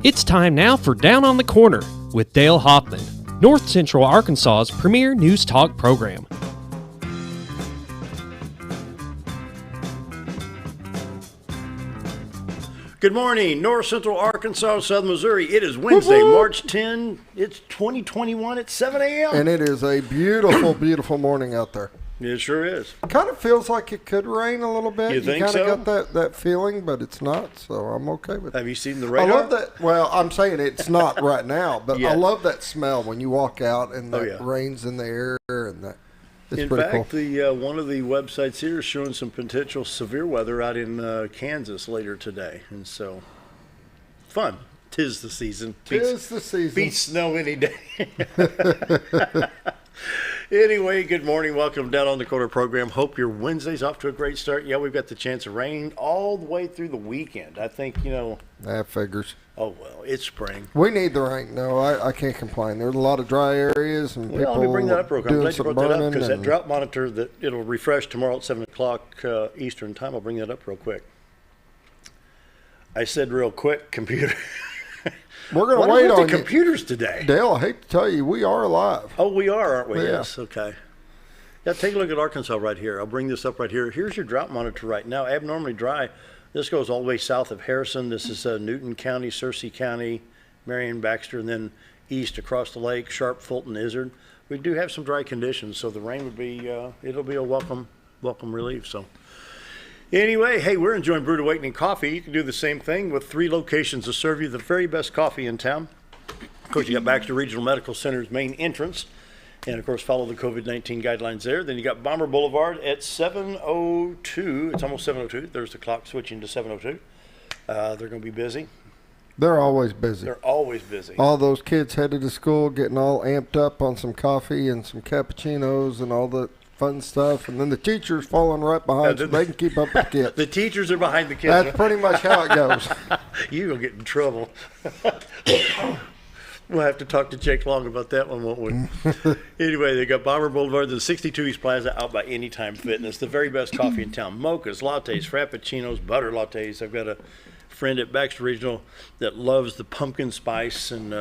It's time now for Down on the Corner with Dale Hoffman, North Central Arkansas's premier news talk program. Good morning, North Central Arkansas, Southern Missouri. It is Wednesday, March 10. It's 2021 at 7 a.m. And it is a beautiful, beautiful morning out there. It sure is. Kind of feels like it could rain a little bit. You think kind so? of got that feeling, but it's not, so I'm okay with it. Have you seen the I radar? love that. Well, I'm saying it's not right now, but I love that smell when you walk out and the rain's in the air and that. It's in pretty fact, cool. one of the websites here is showing some potential severe weather out in Kansas later today. And so, fun. 'Tis the season. Tis the season. Beats snow any day. Anyway, good morning. Welcome Down on the Corner program. Hope your Wednesday's off to a great start. Yeah, we've got the chance of rain all the way through the weekend. I think, That figures. Oh, well, it's spring. We need the rain. No, I can't complain. There's a lot of dry areas and people let me bring that up real quick. I'm glad you doing brought some that up because burning. that drought monitor that it'll refresh tomorrow at 7 o'clock Eastern time. I'll bring that up real quick. I said real quick, computer. We're going What to wait about on the you. computers today? Dale, I hate to tell you, we are alive. Oh, we are, aren't we? Yeah. Yes, okay. Yeah, take a look at Arkansas right here. I'll bring this up right here. Here's your drought monitor right now. Abnormally dry. This goes all the way south of Harrison. This is Newton County, Searcy County, Marion, Baxter, and then east across the lake, Sharp, Fulton, Izzard. We do have some dry conditions, so the rain would be, it'll be a welcome relief. So anyway, hey, we're enjoying Brewed Awakening coffee. You can do the same thing with 3 locations to serve you the very best coffee in town. Of course, you got Baxter Regional Medical Center's main entrance. And, of course, follow the COVID-19 guidelines there. Then you got Bomber Boulevard at 7:02. It's almost 7:02. There's the clock switching to 7:02. They're going to be busy. They're always busy. They're always busy. All those kids headed to school getting all amped up on some coffee and some cappuccinos and all the fun stuff. And then the teachers falling right behind so they can keep up with the kids. The teachers are behind the kids. That's pretty much how it goes. You're going to get in trouble. We'll have to talk to Jake Long about that one, won't we? Anyway, they got Bomber Boulevard, the 62 East Plaza, out by Anytime Fitness. The very best coffee in town. Mochas, lattes, frappuccinos, butter lattes. I've got a friend at Baxter Regional that loves the pumpkin spice, and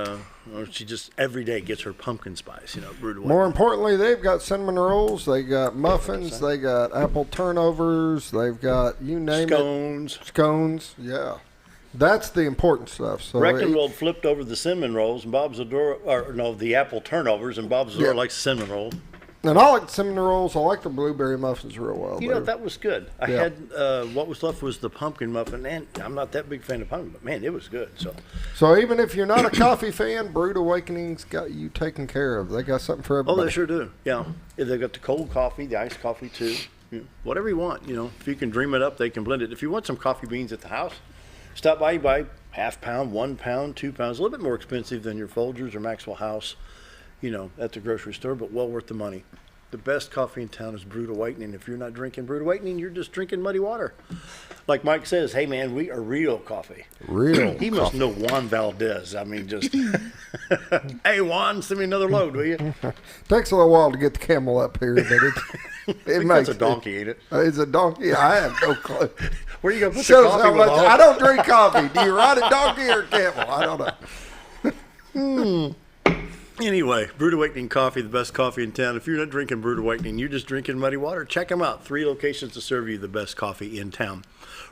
she just every day gets her pumpkin spice, brewed away. More importantly, they've got cinnamon rolls, they got muffins, they got apple turnovers, they've got you name Scones. it. Scones, yeah. That's the important stuff. So Breckenwold flipped over the cinnamon rolls, and the apple turnovers, and Bob's Zadora likes the cinnamon roll. And I like the cinnamon rolls. I like the blueberry muffins real well. That was good. I had what was left was the pumpkin muffin, and I'm not that big fan of pumpkin, but man, it was good. So even if you're not a coffee fan, Brewed Awakening's got you taken care of. They got something for everybody. Oh, they sure do. Yeah, they've got the cold coffee, the iced coffee too. Whatever you want. If you can dream it up, they can blend it. If you want some coffee beans at the house, stop by, you buy half pound, 1 pound, 2 pounds, a little bit more expensive than your Folgers or Maxwell House, at the grocery store, but well worth the money. The best coffee in town is Brewed Awakening. If you're not drinking Brewed Awakening, you're just drinking muddy water. Like Mike says, hey man, we are real coffee. Real He must know Juan Valdez. I mean, just, hey Juan, send me another load, will you? Takes a little while to get the camel up here, but it makes That's a donkey, ain't it? It's a donkey. I have no clue. Where are you going to put Shows the coffee? how much I don't drink coffee. Do you ride a donkey or a camel? I don't know. Anyway, Brewed Awakening coffee, the best coffee in town. If you're not drinking Brewed Awakening, you're just drinking muddy water. Check them out. 3 locations to serve you the best coffee in town.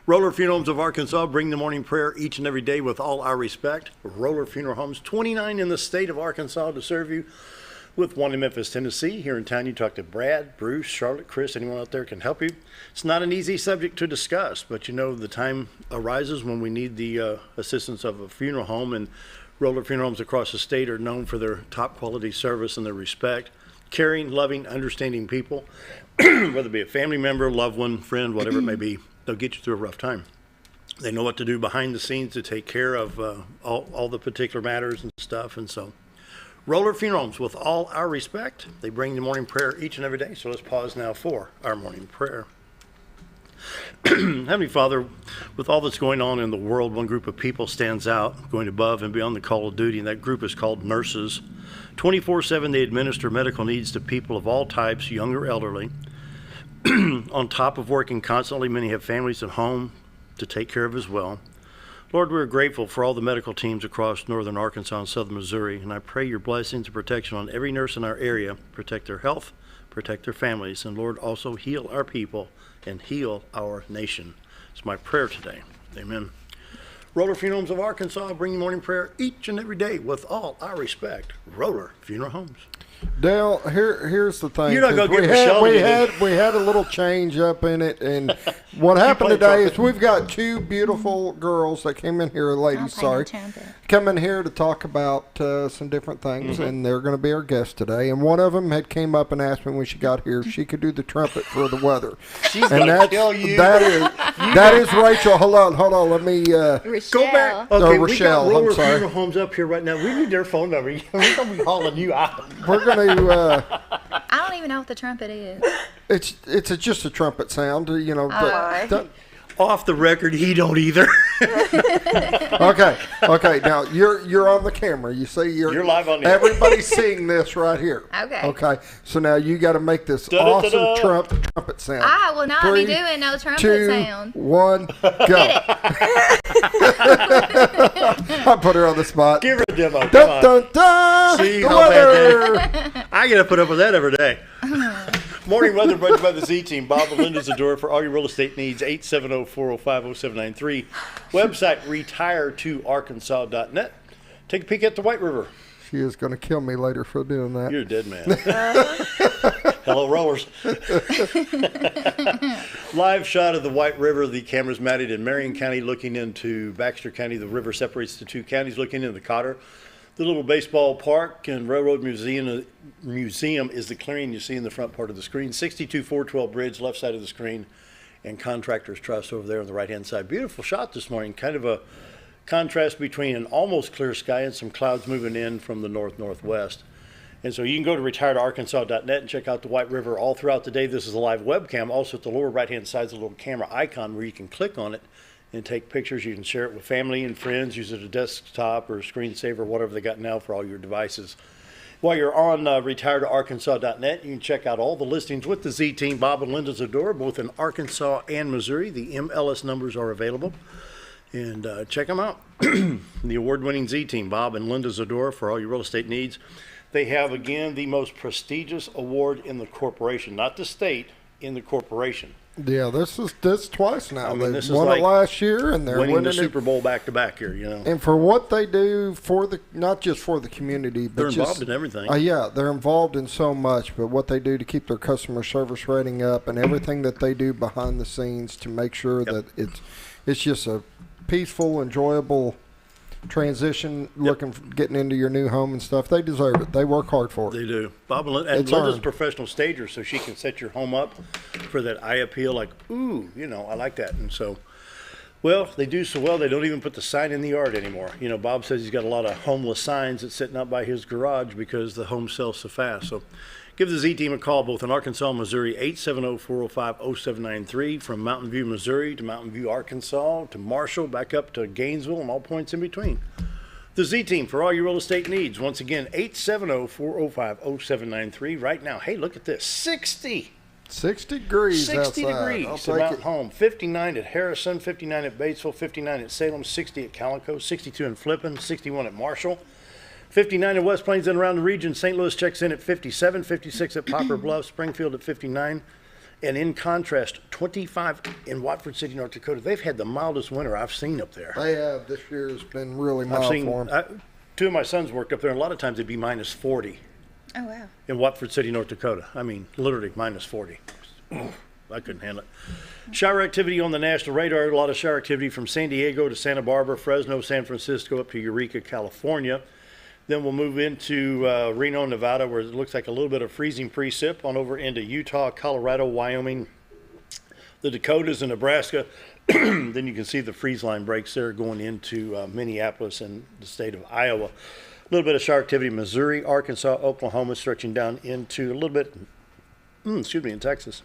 Roller Funeral Homes of Arkansas bring the morning prayer each and every day with all our respect. Roller Funeral Homes, 29 in the state of Arkansas to serve you, with 1 in Memphis, Tennessee. Here in town, you talk to Brad, Bruce, Charlotte, Chris. Anyone out there can help you. It's not an easy subject to discuss, but the time arises when we need the assistance of a funeral home, and Roller Funeral Homes across the state are known for their top quality service and their respect. Caring, loving, understanding people, whether it be a family member, loved one, friend, whatever it may be, they'll get you through a rough time. They know what to do behind the scenes to take care of all the particular matters and stuff. And so Roller Funeral Homes, with all our respect, they bring the morning prayer each and every day. So let's pause now for our morning prayer. Heavenly Father, with all that's going on in the world, one group of people stands out, going above and beyond the call of duty, and that group is called nurses. 24/7, they administer medical needs to people of all types, young or elderly. On top of working constantly, many have families at home to take care of as well. Lord, we're grateful for all the medical teams across northern Arkansas and southern Missouri, and I pray your blessings and protection on every nurse in our area. Protect their health, protect their families, and Lord, also heal our people and heal our nation. It's my prayer today. Amen. Roller Funeral Homes of Arkansas, bring you morning prayer each and every day with all our respect. Roller Funeral Homes. Dale, here's the thing. You're not going to get Racheal. We had a little change up in it, and what happened today is we've got two beautiful girls that came in here, ladies, come in here to talk about some different things, and they're going to be our guests today. And one of them had came up and asked me when she got here if she could do the trumpet for the weather. She's going to kill you. That is Racheal. Hold on. Let me go back. Okay, Racheal, we got Roller Funeral Homes up here right now. We need their phone number. We're going to be calling you out. We're going to. I don't even know what the trumpet is. It's just a trumpet sound, you know. Off the record, he don't either. Okay. Now you're on the camera. You see, you're live on the everybody's seeing this right here. Okay. So now you got to make this awesome trumpet sound. I will not be doing no trumpet sound. 2, 1, go. I put her on the spot. Give her a demo. Dun, dun, dun, See the how weather. bad I got to put up with that every day. Morning weather brought to you by the Z-Team. Bob and Linda's Adore for all your real estate needs. 870-405-0793. Website retire2arkansas.net. Take a peek at the White River. She is going to kill me later for doing that. You're a dead man. Hello, rollers. Live shot of the White River. The camera's mounted in Marion County looking into Baxter County. The river separates the two counties looking into the Cotter. The little baseball park and railroad museum is the clearing you see in the front part of the screen. 62-412 bridge, left side of the screen, and Contractors Trust over there on the right-hand side. Beautiful shot this morning. Kind of a contrast between an almost clear sky and some clouds moving in from the north-northwest. And so you can go to retire2arkansas.net and check out the White River all throughout the day. This is a live webcam. Also at the lower right-hand side is a little camera icon where you can click on it and take pictures. You can share it with family and friends, use it as a desktop or a screensaver, whatever they got now for all your devices. While you're on retire2arkansas.net, you can check out all the listings with the Z-Team, Bob and Linda's Adore, both in Arkansas and Missouri. The MLS numbers are available, and check them out. The award-winning Z-Team, Bob and Linda's Adore, for all your real estate needs. They have, again, the most prestigious award in the corporation, not the state, in the corporation. Yeah, this twice now. I mean, they won it last year, and they're winning the Super Bowl back to back here. You know, and for what they do for not just for the community, but they're involved in everything. Yeah, they're involved in so much, but what they do to keep their customer service rating up, and everything that they do behind the scenes to make sure that it's just a peaceful, enjoyable transition, getting into your new home and stuff. They deserve it. They work hard for it. They do. Bob and Linda's a professional stager, so she can set your home up for that eye appeal, like, ooh, you know, I like that. And so, well, they do so well, they don't even put the sign in the yard anymore. You know, Bob says he's got a lot of homeless signs that's sitting out by his garage because the home sells so fast. So give the Z-Team a call, both in Arkansas and Missouri, 870-405-0793, from Mountain View, Missouri to Mountain View, Arkansas, to Marshall, back up to Gainesville, and all points in between. The Z-Team for all your real estate needs. Once again, 870-405-0793. Right now, hey, look at this, 60 degrees 60 outside. degrees at Mountain Home, 59 at Harrison, 59 at Batesville, 59 at Salem, 60 at Calico, 62 in Flippin, 61 at Marshall, 59 in West Plains and around the region. St. Louis checks in at 57, 56 at Poplar Bluff, Springfield at 59. And in contrast, 25 in Watford City, North Dakota. They've had the mildest winter I've seen up there. They have. This year has been really mild for them. Two of my sons worked up there, and a lot of times it'd be minus 40. Oh, wow. In Watford City, North Dakota. I mean, literally minus 40. I couldn't handle it. Shower activity on the national radar. A lot of shower activity from San Diego to Santa Barbara, Fresno, San Francisco, up to Eureka, California. Then we'll move into Reno, Nevada, where it looks like a little bit of freezing precip, on over into Utah, Colorado, Wyoming, the Dakotas, and Nebraska. Then you can see the freeze line breaks there going into Minneapolis and the state of Iowa. A little bit of shower activity in Missouri, Arkansas, Oklahoma, stretching down into a little bit, in Texas.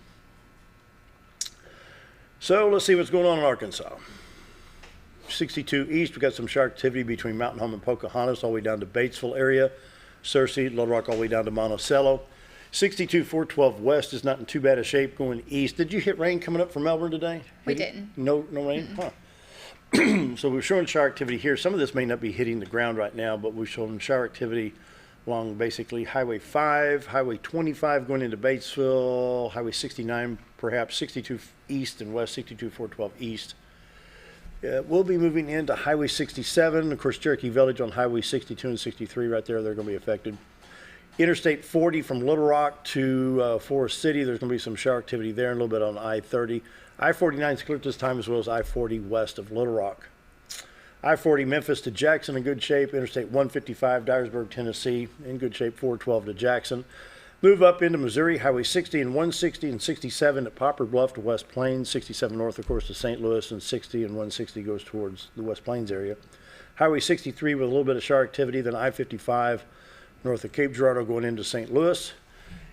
So let's see what's going on in Arkansas. 62 east, we got some shower activity between Mountain Home and Pocahontas all the way down to Batesville area. Searcy, Little Rock all the way down to Monticello. 62-412 west is not in too bad a shape going east. Did you hit rain coming up from Melbourne today? We didn't. No rain? Huh. So we're showing shower activity here. Some of this may not be hitting the ground right now, but we're showing shower activity along basically Highway 5, Highway 25 going into Batesville, Highway 69, perhaps 62 east and west, 62 412 east. We'll be moving into Highway 67. Of course, Cherokee Village on Highway 62 and 63 right there, they're going to be affected. Interstate 40 from Little Rock to Forest City, there's going to be some shower activity there, and a little bit on I-30. I-49 is clear at this time, as well as I-40 west of Little Rock. I-40 Memphis to Jackson in good shape. Interstate 155 Dyersburg, Tennessee in good shape. 412 to Jackson. Move up into Missouri, Highway 60 and 160 and 67 at Poplar Bluff to West Plains. 67 north, of course, to St. Louis, and 60 and 160 goes towards the West Plains area. Highway 63 with a little bit of shower activity. Then I-55 north of Cape Girardeau going into St. Louis.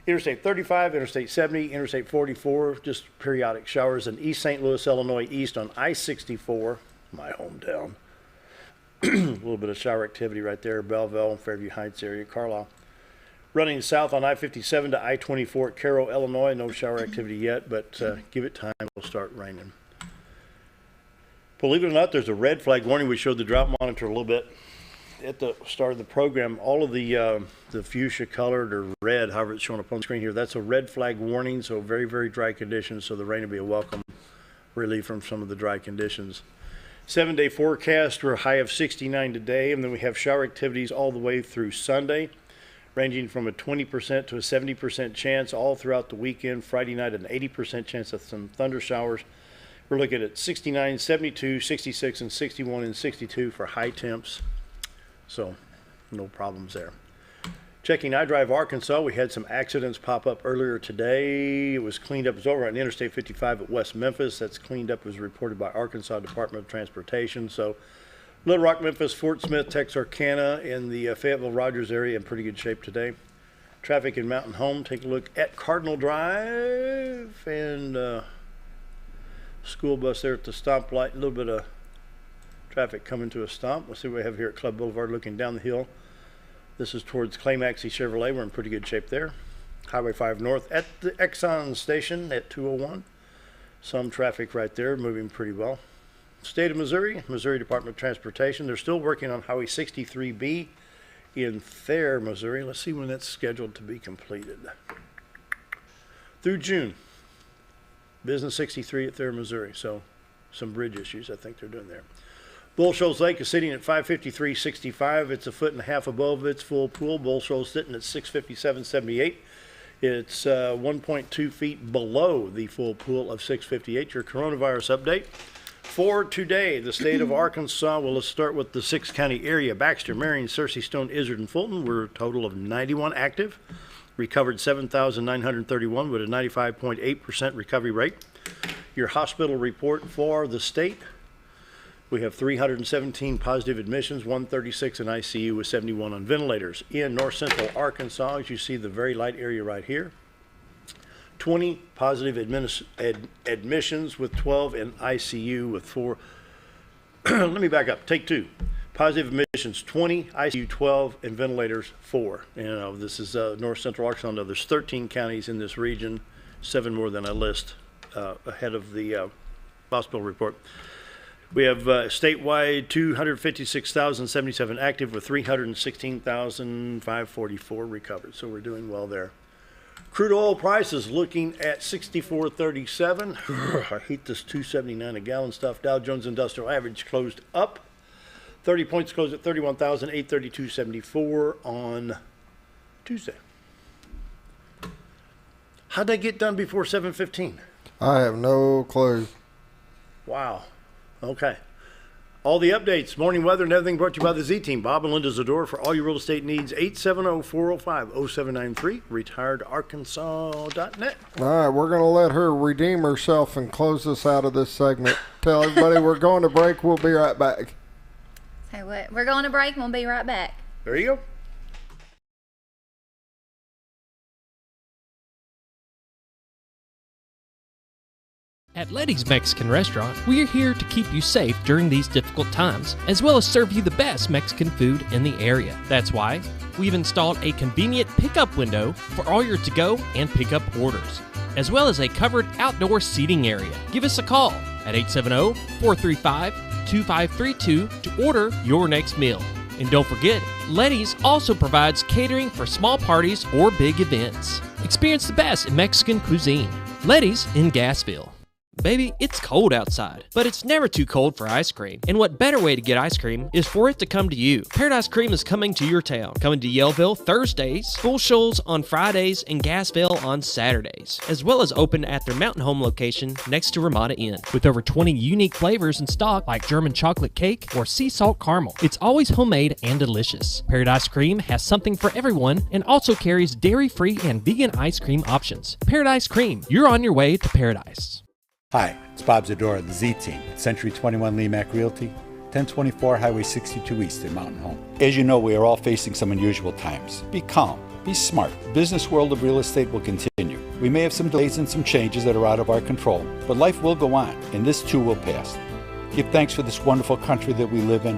Interstate 35, Interstate 70, Interstate 44, just periodic showers. And East St. Louis, Illinois, east on I-64, my hometown. A little bit of shower activity right there. Belleville, Fairview Heights area, Carlisle. Running south on I-57 to I-24 at Cairo, Illinois. No shower activity yet, but give it time. It'll start raining. Believe it or not, there's a red flag warning. We showed the drought monitor a little bit at the start of the program. All of the fuchsia colored or red, however it's showing up on the screen here, that's a red flag warning, so very, very dry conditions. So the rain will be a welcome relief from some of the dry conditions. 7-day forecast, we're a high of 69 today, and then we have shower activities all the way through Sunday, ranging from a 20% to a 70% chance all throughout the weekend. Friday night, an 80% chance of some thunder showers. We're looking at 69, 72, 66, and 61 and 62 for high temps. So no problems there. Checking I-Drive Arkansas, we had some accidents pop up earlier today. It was cleaned up. It was over on Interstate 55 at West Memphis. That's cleaned up, was reported by Arkansas Department of Transportation. So Little Rock, Memphis, Fort Smith, Texarkana, in the Fayetteville-Rogers area in pretty good shape today. Traffic in Mountain Home, take a look at Cardinal Drive and school bus there at the stoplight. A little bit of traffic coming to a stop. We'll see what we have here at Club Boulevard looking down the hill. This is towards Clay-Maxey Chevrolet. We're in pretty good shape there. Highway 5 north at the Exxon station at 201. Some traffic right there, moving pretty well. State of Missouri, Missouri Department of Transportation. They're still working on Highway 63B in Thayer, Missouri. Let's see when that's scheduled to be completed. Through June. Business 63 at Thayer, Missouri. So some bridge issues I think they're doing there. Bull Shoals Lake is sitting at 553.65. It's a foot and a half above its full pool. Bull Shoals sitting at 657.78. It's 1.2 feet below the full pool of 658. Your coronavirus update for today. The state of Arkansas. Well, let's start with the 6-county area. Baxter, Marion, Searcy, Stone, Izard, and Fulton. We're a total of 91 active. Recovered 7,931 with a 95.8% recovery rate. Your hospital report for the state. We have 317 positive admissions, 136 in ICU with 71 on ventilators. In north central Arkansas, as you see the very light area right here, 20 positive admissions with 12 in ICU with 4. Let me back up. Take 2. Positive admissions, 20, ICU 12, and ventilators 4. This is north central Arkansas. Now, there's 13 counties in this region, 7 more than I list ahead of the hospital report. We have statewide 256,077 active with 316,544 recovered. So we're doing well there. Crude oil prices looking at $64.37. I hate this $2.79 a gallon stuff. Dow Jones Industrial Average closed up. 30 points, closed at 31,832.74 on Tuesday. How'd they get done before 7:15? I have no clue. Wow. Okay. All the updates, morning weather, and everything brought to you by the Z-Team. Bob and Linda Zador for all your real estate needs. 870-405-0793. RetiredArkansas.net. All right, we're going to let her redeem herself and close us out of this segment. Tell everybody we're going to break. We'll be right back. Say what? We're going to break and we'll be right back. There you go. At Letty's Mexican Restaurant, we're here to keep you safe during these difficult times, as well as serve you the best Mexican food in the area. That's why we've installed a convenient pickup window for all your to-go and pickup orders, as well as a covered outdoor seating area. Give us a call at 870-435-5555 888-2532 to order your next meal. And don't forget, Letty's also provides catering for small parties or big events. Experience the best in Mexican cuisine. Letty's in Gassville. Baby, it's cold outside, but it's never too cold for ice cream. And what better way to get ice cream is for it to come to you. Paradise Cream is coming to your town. Coming to Yellville Thursdays, Full Shoals on Fridays, and Gassville on Saturdays, as well as open at their Mountain Home location next to Ramada Inn. With over 20 unique flavors in stock like German chocolate cake or sea salt caramel. It's always homemade and delicious. Paradise Cream has something for everyone and also carries dairy-free and vegan ice cream options. Paradise Cream, you're on your way to paradise. Hi, it's Bob Zadora, the Z-Team at Century 21 Lee Mack Realty, 1024 Highway 62 East in Mountain Home. As you know, we are all facing some unusual times. Be calm, be smart. The business world of real estate will continue. We may have some delays and some changes that are out of our control, but life will go on, and this too will pass. Give thanks for this wonderful country that we live in.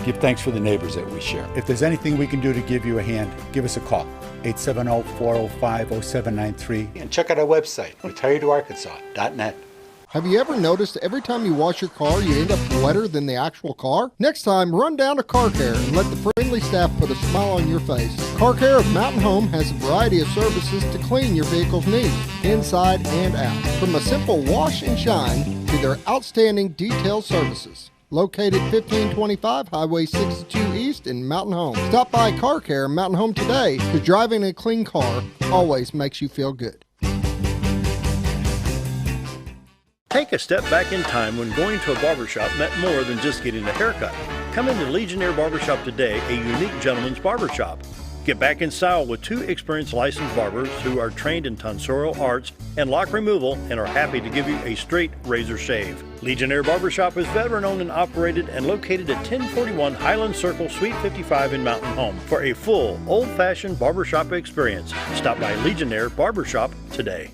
Give thanks for the neighbors that we share. If there's anything we can do to give you a hand, give us a call, 870-405-0793, and check out our website, retiredtoarkansas.net. Have you ever noticed every time you wash your car, you end up wetter than the actual car? Next time, run down to Car Care and let the friendly staff put a smile on your face. Car Care of Mountain Home has a variety of services to clean your vehicle's needs, inside and out. From a simple wash and shine to their outstanding detail services. Located 1525 Highway 62 East in Mountain Home. Stop by Car Care Mountain Home today, because driving a clean car always makes you feel good. Take a step back in time when going to a barbershop meant more than just getting a haircut. Come into Legionnaire Barbershop today, a unique gentleman's barbershop. Get back in style with 2 experienced licensed barbers who are trained in tonsorial arts and lock removal and are happy to give you a straight razor shave. Legionnaire Barbershop is veteran-owned and operated and located at 1041 Highland Circle, Suite 55 in Mountain Home. For a full, old-fashioned barbershop experience, stop by Legionnaire Barbershop today.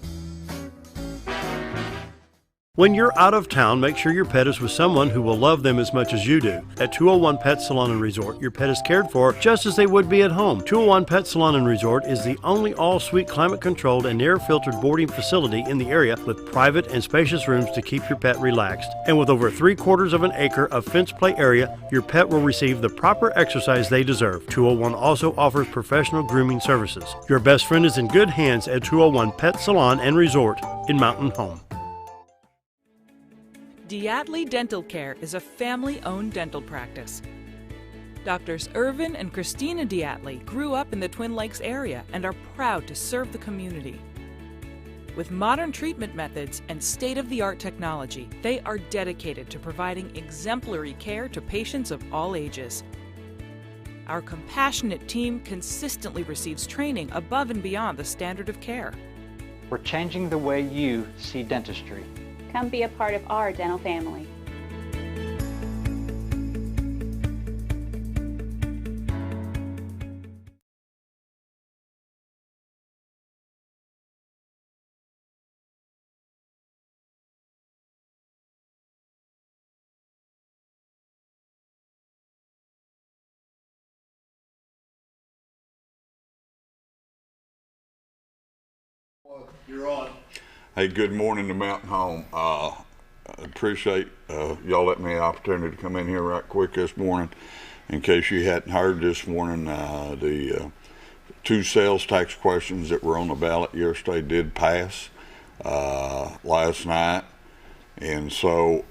When you're out of town, make sure your pet is with someone who will love them as much as you do. At 201 Pet Salon and Resort, your pet is cared for just as they would be at home. 201 Pet Salon and Resort is the only all-suite climate-controlled and air-filtered boarding facility in the area with private and spacious rooms to keep your pet relaxed. And with over 3/4 of an acre of fenced play area, your pet will receive the proper exercise they deserve. 201 also offers professional grooming services. Your best friend is in good hands at 201 Pet Salon and Resort in Mountain Home. Diatley Dental Care is a family-owned dental practice. Doctors Irvin and Christina Diatley grew up in the Twin Lakes area and are proud to serve the community. With modern treatment methods and state-of-the-art technology, they are dedicated to providing exemplary care to patients of all ages. Our compassionate team consistently receives training above and beyond the standard of care. We're changing the way you see dentistry. Come be a part of our dental family. You're on. Hey, good morning to Mountain Home. I appreciate y'all letting me the opportunity to come in here right quick this morning. In case you hadn't heard this morning, the 2 sales tax questions that were on the ballot yesterday did pass last night. And so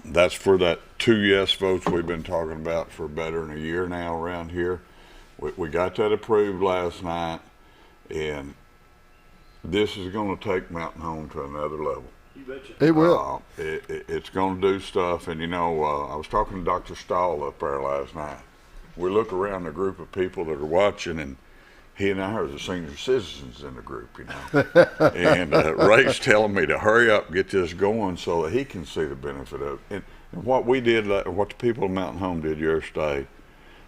that's for that 2 yes votes we've been talking about for better than a year now around here. We got that approved last night, and this is going to take Mountain Home to another level. You betcha. It will. It's going to do stuff. And, you know, I was talking to Dr. Stahl up there last night. We look around the group of people that are watching, and he and I are the senior citizens in the group, you know. And Ray's telling me to hurry up, get this going so that he can see the benefit of it. And what we did, what the people of Mountain Home did yesterday,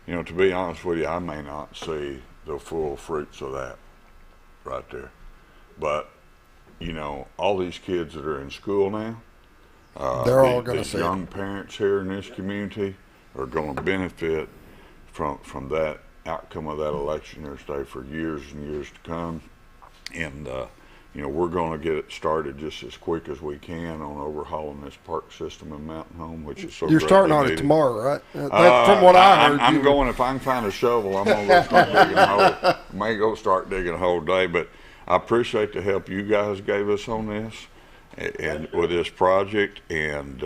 you know, to be honest with you, I may not see the full fruits of that right there. But, you know, all these kids that are in school now, they're all going to see young parents here in this community are going to benefit from that outcome of that election yesterday for years and years to come. And we're going to get it started just as quick as we can on overhauling this park system in Mountain Home, which is so You're starting on it tomorrow, right? From what I heard. I'm going, if I can find a shovel, I'm going to go start digging a hole. May go start digging a hole today, but I appreciate the help you guys gave us on this and with this project. And,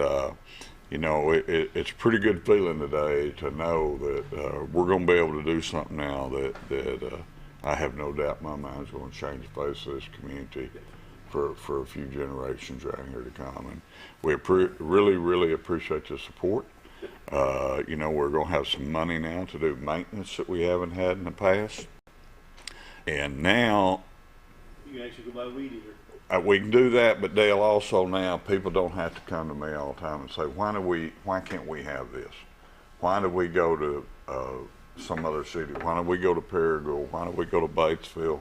it's a pretty good feeling today to know that we're going to be able to do something now that I have no doubt in my mind is going to change the face of this community for a few generations right here to come. And we really, really appreciate the support. We're going to have some money now to do maintenance that we haven't had in the past. And now you can actually go buy a weed eater. We can do that, but Dale, also now people don't have to come to me all the time and say, why can't we have this? Why do we go to some other city? Why don't we go to Paragould? Why don't we go to Batesville,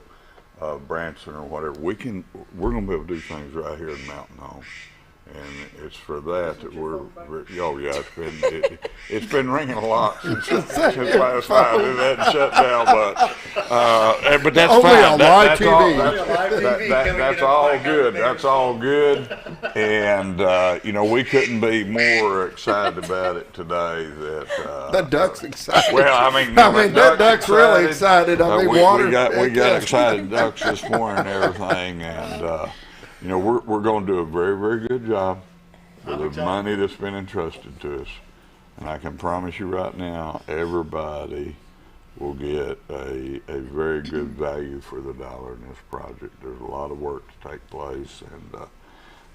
Branson, or whatever? We're going to be able to do things right here in Mountain Home. And it's for that it's been ringing a lot since last time. It hadn't shut down, but that's only fine. On live TV. That's all good. That's all good. And we couldn't be more excited about it today. That duck's excited. Well, that duck's really excited. We got excited ducks this morning and everything, and. We're going to do a very, very good job with the money that's been entrusted to us. And I can promise you right now, everybody will get a very good value for the dollar in this project. There's a lot of work to take place, and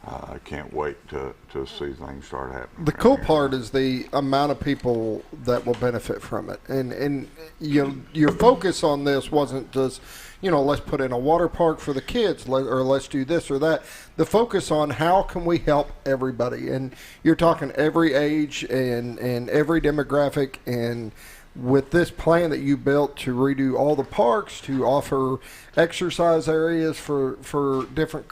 I can't wait to see things start happening. The cool part is the amount of people that will benefit from it. And your focus on this wasn't just, let's put in a water park for the kids, or let's do this or that. The focus on how can we help everybody. And you're talking every age and every demographic. And with this plan that you built to redo all the parks, to offer exercise areas for different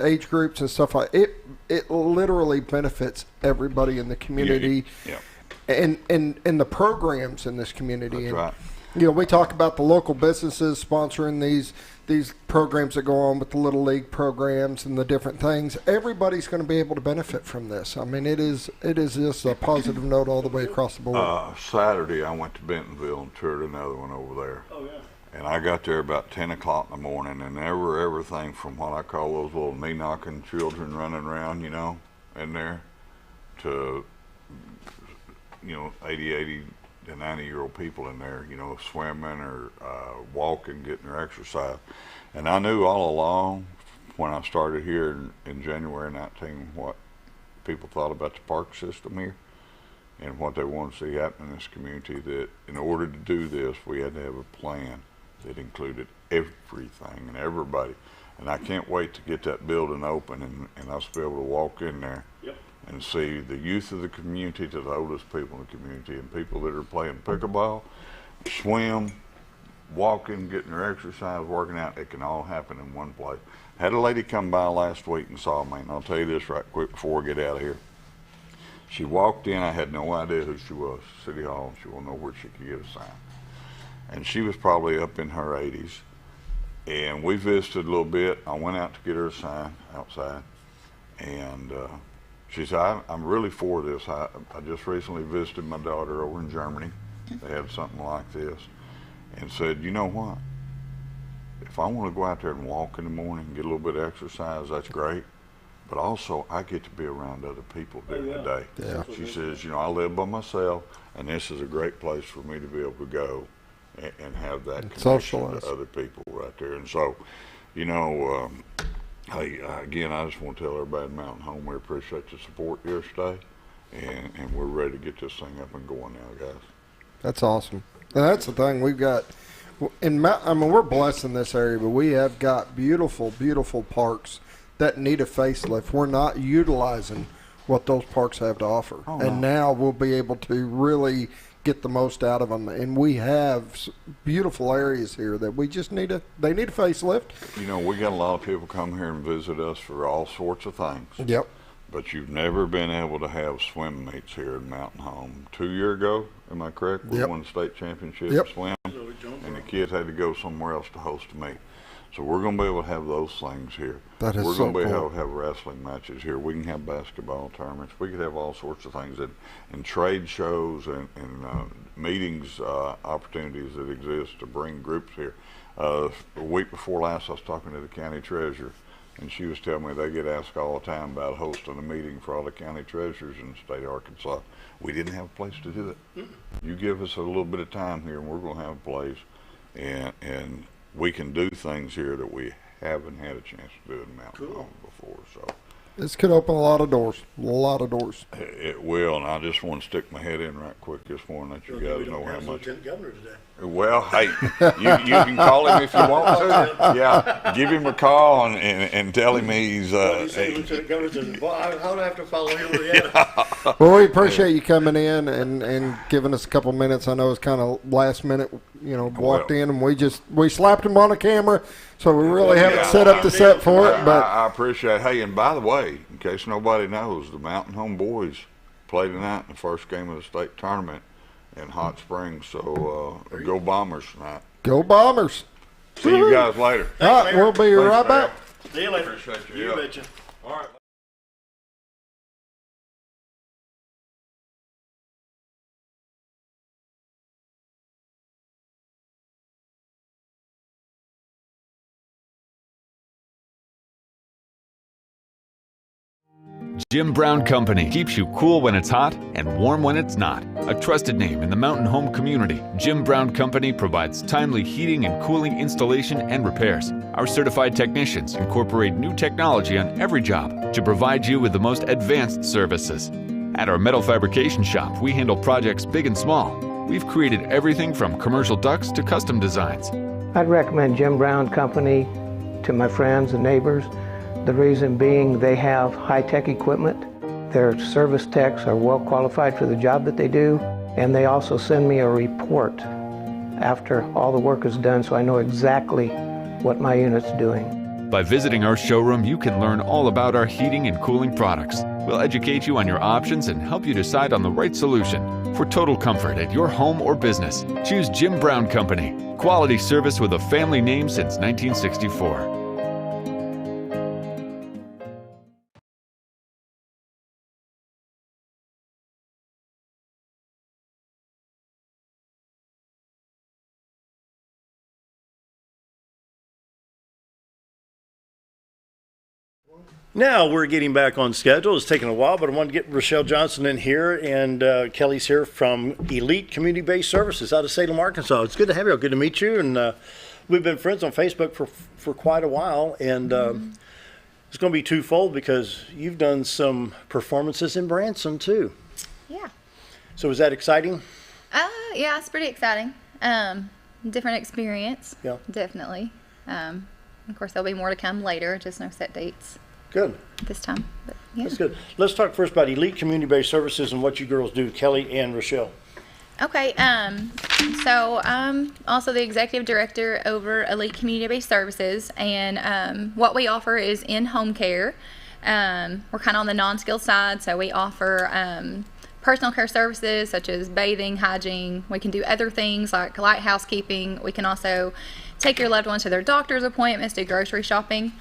age groups and stuff like it literally benefits everybody in the community. Yeah. And the programs in this community. That's right. We talk about the local businesses sponsoring these programs that go on with the Little League programs and the different things. Everybody's going to be able to benefit from this. I mean, it is just a positive note all the way across the board. Saturday, I went to Bentonville and toured another one over there. Oh, yeah. And I got there about 10 o'clock in the morning, and there were everything from what I call those little knee-knocking children running around, in there, to, 80 to 90-year-old people in there, swimming or walking, getting their exercise. And I knew all along when I started here in January 19 what people thought about the park system here and what they wanted to see happen in this community, that in order to do this, we had to have a plan that included everything and everybody. And I can't wait to get that building open and us be able to walk in there. Yep. And see the youth of the community to the oldest people in the community, and people that are playing pickleball, swim, walking, getting their exercise, working out. It can all happen in one place. Had a lady come by last week and saw me, and I'll tell you this right quick before we get out of here. She walked in. I had no idea who she was. City Hall. She wanted to know where she could get a sign. And she was probably up in her 80s. And we visited a little bit. I went out to get her a sign outside, and she said, I'm really for this. I just recently visited my daughter over in Germany. They had something like this. And said, you know what? If I want to go out there and walk in the morning and get a little bit of exercise, that's great. But also, I get to be around other people during the day. Yeah. She says, I live by myself, and this is a great place for me to be able to go and have that connection socialize to other people right there. And so, hey, again, I just want to tell everybody in Mountain Home we appreciate the support yesterday, and we're ready to get this thing up and going now, guys. That's awesome. And that's the thing we've got. We're blessed in this area, but we have got beautiful, beautiful parks that need a facelift. We're not utilizing what those parks have to offer. Oh, and now we'll be able to really get the most out of them. And we have beautiful areas here that we just need they need a facelift. We got a lot of people come here and visit us for all sorts of things. Yep. But you've never been able to have swim meets here in Mountain Home. 2 years ago, am I correct? We won the state championship swim, and the kids had to go somewhere else to host a meet. So we're going to be able to have those things here. That is we're so going to be cool. able to have wrestling matches here. We can have basketball tournaments. We could have all sorts of things, and trade shows and meetings, opportunities that exist to bring groups here. A week before last, I was talking to the county treasurer, and she was telling me they get asked all the time about hosting a meeting for all the county treasurers in the state of Arkansas. We didn't have a place to do it. You give us a little bit of time here, and we're going to have a place, and we can do things here that we haven't had a chance to do in Mountain Home before. So This could open a lot of doors. A lot of doors. it will, and I just want to stick my head in right quick this morning, let you guys know how much. Governor today. Well, hey, you can call him if you want to. Yeah, give him a call and tell him he's. Lieutenant Governor says, well, I don't have to follow him. Yeah. Well, we appreciate you coming in and giving us a couple minutes. I know it's kind of last minute, walked in and we slapped him on the camera, so we really haven't set up the set for it. But I appreciate it. Hey, and by the way, in case nobody knows, the Mountain Home boys play tonight in the first game of the state tournament in Hot Springs. So go Bombers tonight. Go Bombers. See you guys later. All right, we'll be right back. See you later. Appreciate you. You Yeah. betcha. All right. Jim Brown Company keeps you cool when it's hot and warm when it's not. A trusted name in the mountain home community, Jim Brown Company provides timely heating and cooling installation and repairs. Our certified technicians incorporate new technology on every job to provide you with the most advanced services. At our metal fabrication shop, we handle projects big and small. We've created everything from commercial ducts to custom designs. I'd recommend Jim Brown Company to my friends and neighbors. The reason being they have high-tech equipment. Their service techs are well qualified for the job that they do, and they also send me a report after all the work is done so I know exactly what my unit's doing. By visiting our showroom, you can learn all about our heating and cooling products. We'll educate you on your options and help you decide on the right solution. For total comfort at your home or business, choose Jim Brown Company. Quality service with a family name since 1964. Now we're getting back on schedule. It's taking a while, but I want to get Racheal Johnson in here, and Kelly's here from Elite Community-Based Services out of Salem, Arkansas. It's good to have you. Good to meet you, and we've been friends on Facebook for quite a while, and it's going to be twofold because you've done some performances in Branson too. Yeah. So is that exciting? Yeah, it's pretty exciting. Different experience. Yeah. Definitely. Of course, there'll be more to come later. Just no set dates. Good. This time. But, yeah. That's good. Let's talk first about Elite Community-Based Services and what you girls do, Kelly and Racheal. Okay, so I'm also the executive director over Elite Community-Based Services, and what we offer is in-home care. We're kind of on the non-skilled side, so we offer personal care services such as bathing, hygiene. We can do other things like light housekeeping. We can also take your loved ones to their doctor's appointments, do grocery shopping.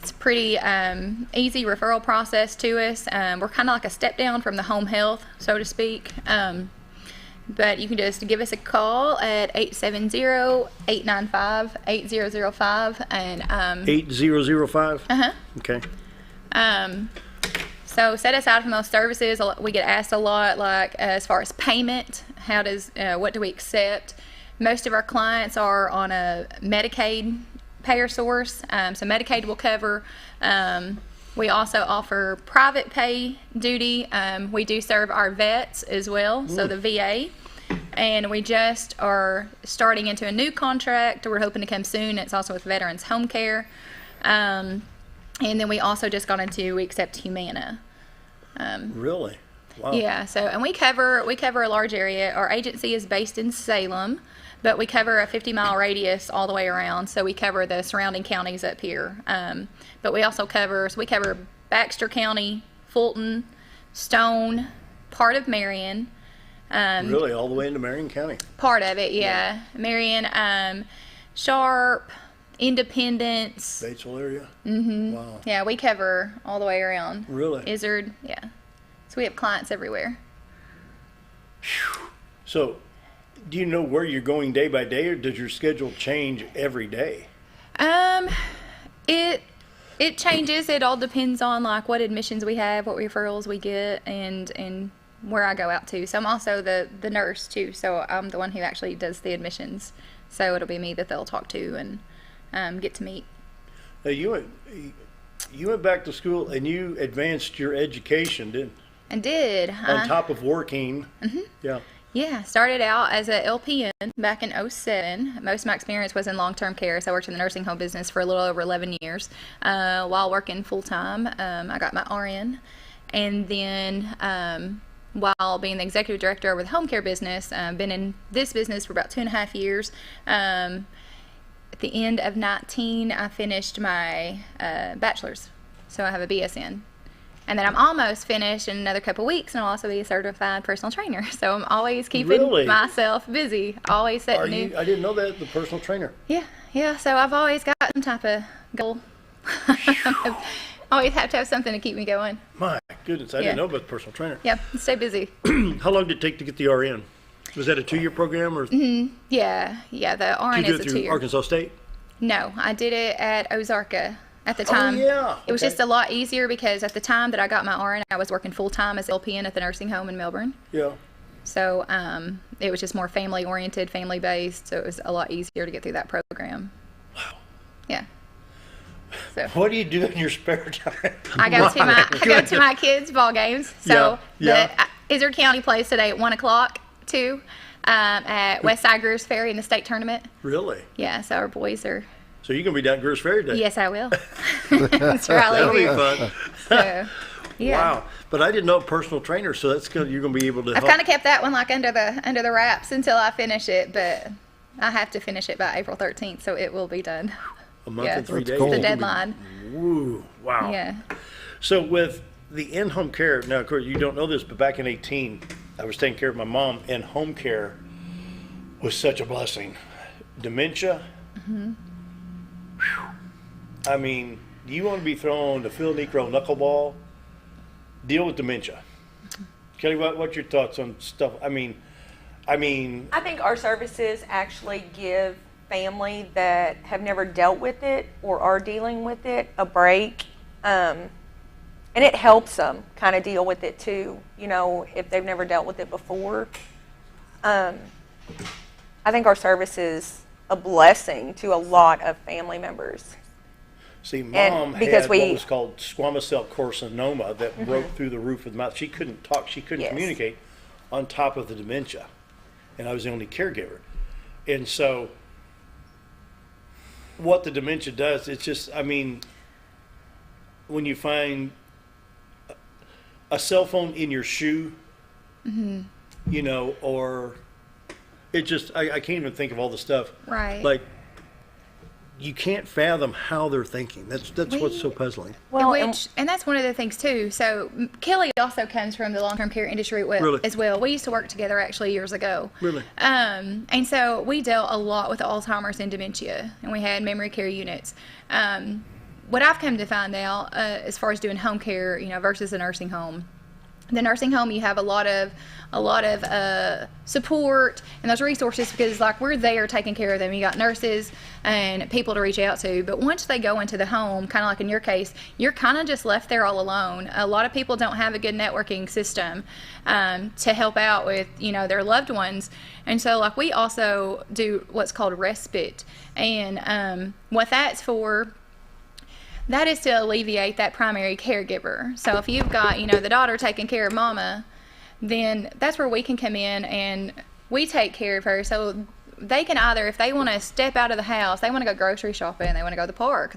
It's a pretty easy referral process to us. We're kind of like a step down from the home health, so to speak. But you can just give us a call at 870-895-8005. And 8005? Uh-huh. Okay. So set aside from those services, we get asked a lot, like as far as payment, what do we accept? Most of our clients are on a Medicaid payer source, so Medicaid will cover. We also offer private pay duty. We do serve our vets as well, so the VA. And we just are starting into a new contract. We're hoping to come soon. It's also with Veterans Home Care. And then we also just got into, we accept Humana. Really? Wow. Yeah, so, and we cover a large area. Our agency is based in Salem, but we cover a 50-mile radius all the way around, so we cover the surrounding counties up here. But we also cover Baxter County, Fulton, Stone, part of Marion. Really, all the way into Marion County? Part of it, yeah. Marion, Sharp, Independence. Batesville area? Mm-hmm. Wow. Yeah, we cover all the way around. Really? Izzard, yeah. So we have clients everywhere. So, do you know where you're going day by day, or does your schedule change every day? It changes. It all depends on like what admissions we have, what referrals we get, and where I go out to. So I'm also the nurse too. So I'm the one who actually does the admissions. So it'll be me that they'll talk to and get to meet. Now you went back to school and you advanced your education, didn't? I did. On top of working. Mm-hmm. Yeah. Yeah, started out as a LPN back in 2007. Most of my experience was in long-term care, so I worked in the nursing home business for a little over 11 years. While working full-time, I got my RN, and then while being the executive director over the home care business, been in this business for about 2.5 years. At the end of 2019, I finished my bachelor's, so I have a BSN. And then I'm almost finished in another couple weeks, and I'll also be a certified personal trainer. So I'm always keeping myself busy, always setting new. I didn't know that, the personal trainer. Yeah. So I've always got some type of goal. Always have to have something to keep me going. My goodness, I didn't know about the personal trainer. Yeah, stay busy. How long did it take to get the RN? Was that a 2-year program, or? Mm-hmm. Yeah. The RN did you is do a it through 2-year. Arkansas State? No, I did it at Ozarka. At the time, it was just a lot easier because at the time that I got my RN, I was working full-time as LPN at the nursing home in Melbourne. Yeah. So it was just more family-oriented, family-based, so it was a lot easier to get through that program. Wow. Yeah. So what do you do in your spare time? I go to my kids' ball games. So the Izzard County plays today at 1:00 too at Westside Greers Ferry in the state tournament. Really? Yeah. So our boys are. So you're going to be down at Greers Ferry today? Yes, I will. That's where I live. That'll be fun. So, yeah. Wow. But I didn't know personal trainer, so that's good. You're going to be able to I've kind of kept that one like under the wraps until I finish it, but I have to finish it by April 13th, so it will be done. A month and 3 days. Cool. The deadline. Woo. Wow. Yeah. So with the in-home care, now, of course, you don't know this, but back in 2018, I was taking care of my mom, and home care was such a blessing. Dementia. Mm-hmm. I mean, do you want to be thrown the Phil Necro knuckleball? Deal with dementia. Kelly, what's your thoughts on stuff? I mean, I think our services actually give family that have never dealt with it or are dealing with it a break, and it helps them kind of deal with it too. You know, if they've never dealt with it before. I think our service is a blessing to a lot of family members. See, Mom had what was called squamous cell carcinoma that broke through the roof of the mouth. She couldn't talk. She couldn't communicate on top of the dementia. And I was the only caregiver. And so what the dementia does, it's just, I mean, when you find a cell phone in your shoe, you know, or it just, I can't even think of all the stuff. Right. Like, you can't fathom how they're thinking. That's what's so puzzling. Well, and that's one of the things too. So Kelly also comes from the long-term care industry as well. We used to work together actually years ago. Really? And so we dealt a lot with Alzheimer's and dementia, and we had memory care units. What I've come to find out, as far as doing home care, you know, versus a nursing home. The nursing home, you have a lot of support and those resources because, like, we're there taking care of them. You got nurses and people to reach out to. But once they go into the home, kind of like in your case, you're kind of just left there all alone. A lot of people don't have a good networking system to help out with, you know, their loved ones. And so, like, we also do what's called respite. And what that's for, that is to alleviate that primary caregiver. So if you've got, you know, the daughter taking care of mama, then that's where we can come in and we take care of her. So they can either, if they want to step out of the house, they want to go grocery shopping, they want to go to the park,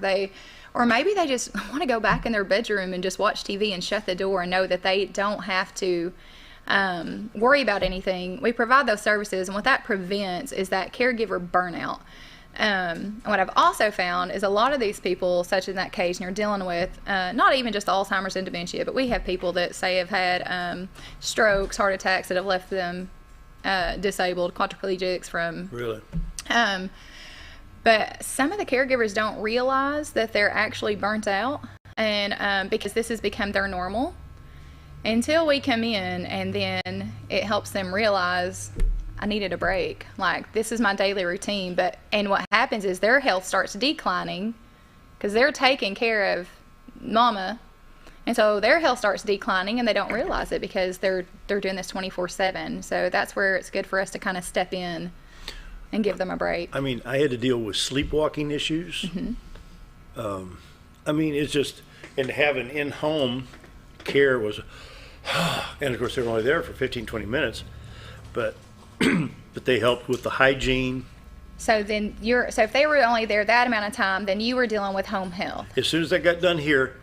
or maybe they just want to go back in their bedroom and just watch TV and shut the door and know that they don't have to worry about anything. We provide those services, and what that prevents is that caregiver burnout. And what I've also found is a lot of these people, such in that case, and you're dealing with not even just Alzheimer's and dementia, but we have people that say have had strokes, heart attacks that have left them disabled, quadriplegics from. Really? But some of the caregivers don't realize that they're actually burnt out, and because this has become their normal until we come in, and then it helps them realize I needed a break. Like, this is my daily routine. And what happens is their health starts declining because they're taking care of mama. And so their health starts declining, and they don't realize it because they're doing this 24/7. So that's where it's good for us to kind of step in and give them a break. I mean, I had to deal with sleepwalking issues. I mean, it's just, and having in-home care was, and of course they were only there for 15, 20 minutes, but they helped with the hygiene. So then so if they were only there that amount of time, then you were dealing with home health. As soon as I got done here.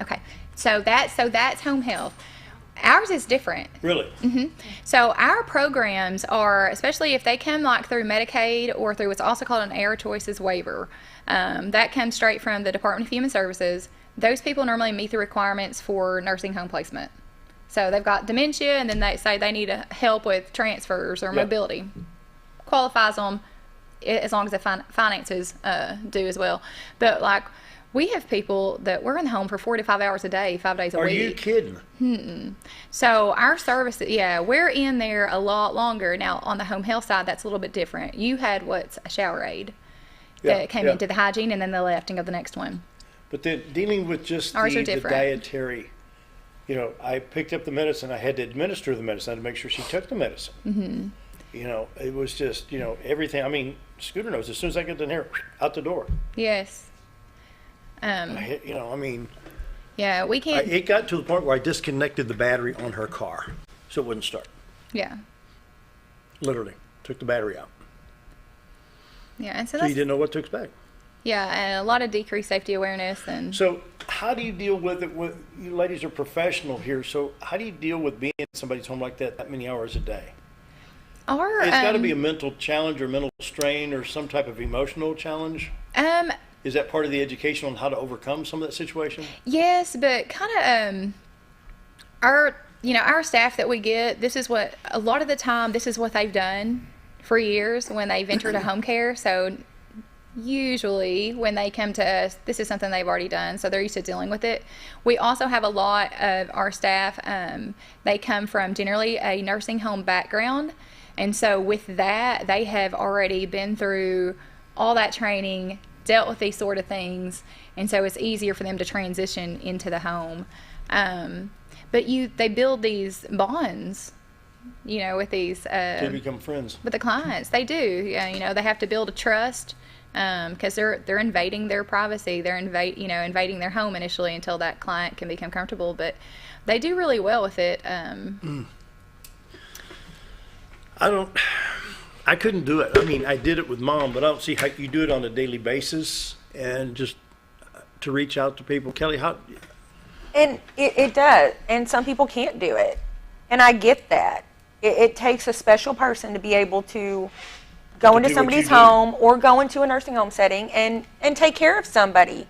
Okay. So that's home health. Ours is different. Really? So our programs are, especially if they come like through Medicaid or through what's also called an Air Choices waiver, that comes straight from the Department of Human Services. Those people normally meet the requirements for nursing home placement. So they've got dementia, and then they say they need help with transfers or mobility. Qualifies them as long as the finances do as well. But like, we have people that we're in the home for 4 to 5 hours a day, 5 days a week. Are you kidding? So our services, we're in there a lot longer. Now, on the home health side, that's a little bit different. You had a shower aide that came into the hygiene, and then they left and go to the next one. But then dealing with just the dietary, you know, I picked up the medicine. I had to administer the medicine. I had to make sure she took the medicine. You know, it was just, you know, everything. I mean, Scooter knows, as soon as I get in here, out the door. Yes. You know, I mean. Yeah, we can't. It got to the point where I disconnected the battery on her car so it wouldn't start. Yeah. Literally. Took the battery out. Yeah, and so you didn't know what to expect. Yeah, and a lot of decreased safety awareness. And so how do you deal with it? You ladies are professional here, so how do you deal with being in somebody's home like that many hours a day? It's got to be a mental challenge or mental strain or some type of emotional challenge. Is that part of the education on how to overcome some of that situation? Yes, but kind of our staff that we get, this is what a lot of the time this is what they've done for years when they've entered a home care. So usually when they come to us, this is something they've already done, so they're used to dealing with it. We also have a lot of our staff, they come from generally a nursing home background, and so with that, they have already been through all that training, dealt with these sort of things, and so it's easier for them to transition into the home. But they build these bonds, you know, with these. They become friends. With the clients, they do. You know, they have to build a trust because they're invading their privacy. They're invading their home initially until that client can become comfortable. But they do really well with it. I couldn't do it. I mean, I did it with Mom, but I don't see how you do it on a daily basis and just to reach out to people. Kelly, how? And it does. And some people can't do it. And I get that. It takes a special person to be able to go into somebody's home or go into a nursing home setting and take care of somebody,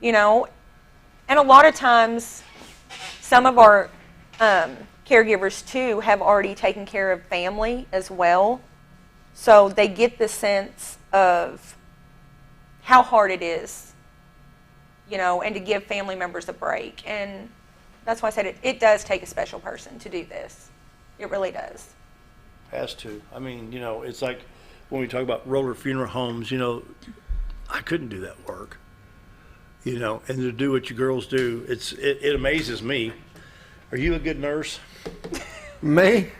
you know. And a lot of times, some of our caregivers, too, have already taken care of family as well. So they get the sense of how hard it is, you know, and to give family members a break. And that's why I said it does take a special person to do this. It really does. Has to. I mean, you know, it's like when we talk about roller funeral homes, you know, I couldn't do that work, you know, and to do what you girls do, it amazes me. Are you a good nurse? Me?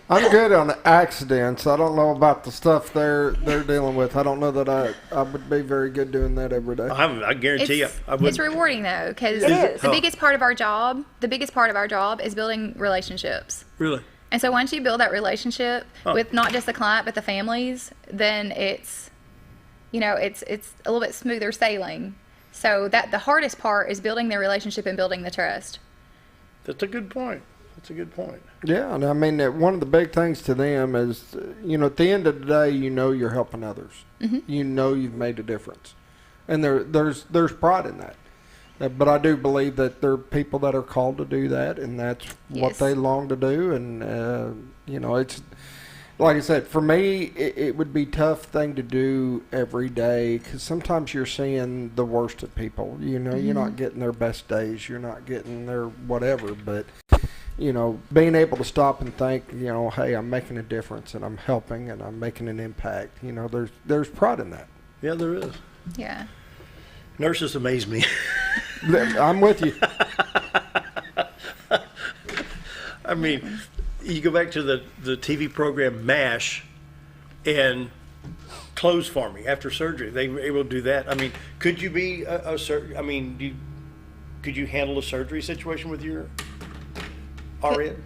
I'm good on accidents. I don't know about the stuff they're dealing with. I don't know that I would be very good doing that every day. I guarantee you. It's rewarding though, because the biggest part of our job is building relationships. Really? And so once you build that relationship with not just the client but the families, then it's a little bit smoother sailing. So that the hardest part is building the relationship and building the trust. That's a good point. That's a good point. Yeah, and I mean, one of the big things to them is, you know, at the end of the day, you know you're helping others. Mm-hmm. You know you've made a difference. And there's pride in that. But I do believe that there are people that are called to do that, and that's what they long to do. And, you know, like I said, for me, it would be a tough thing to do every day because sometimes you're seeing the worst of people. You know, you're not getting their best days. You're not getting their whatever. But, you know, being able to stop and think, you know, hey, I'm making a difference and I'm helping and I'm making an impact. You know, there's pride in that. Yeah, there is. Yeah. Nurses amaze me. I'm with you. I mean, you go back to the TV program MASH and clothes for me after surgery. They were able to do that. I mean, could you be could you handle a surgery situation with your RN?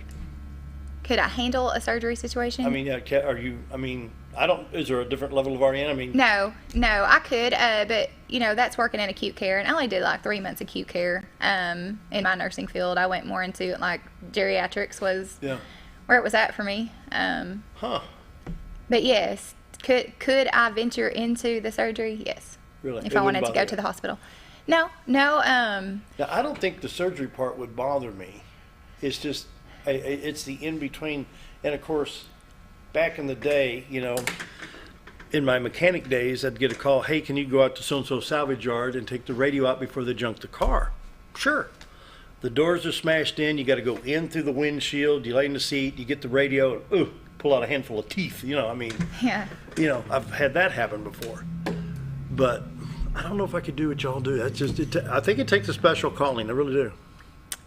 Could I handle a surgery situation? I mean, is there a different level of RN? I mean, No, I could, but you know, that's working in acute care, and I only did like 3 months acute care. In my nursing field, I went more into like geriatrics was where it was at for me. But yes, could I venture into the surgery? Yes. Really? If I wanted to go to the hospital. No. Now, I don't think the surgery part would bother me. It's just, it's the in between, and of course, back in the day, you know, in my mechanic days, I'd get a call, hey, can you go out to so-and-so salvage yard and take the radio out before they junk the car? Sure. The doors are smashed in, you got to go in through the windshield, you lay in the seat, you get the radio, and pull out a handful of teeth, you know, I mean, you know, I've had that happen before. But I don't know if I could do what y'all do. That's just, I think it takes a special calling, I really do.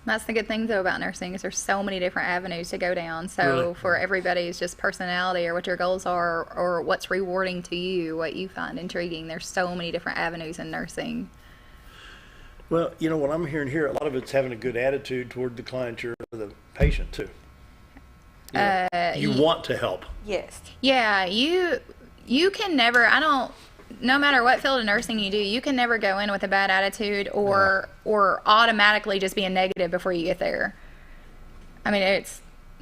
That's the good thing, though, about nursing is there's so many different avenues to go down. So Really? for everybody, it's just personality or what your goals are or what's rewarding to you, what you find intriguing. There's so many different avenues in nursing. Well, you know, what I'm hearing here, a lot of it's having a good attitude toward the client or the patient, too. You want to help. Yes. Yeah, you can never, no matter what field of nursing you do, you can never go in with a bad attitude or automatically just being negative before you get there. I mean, it's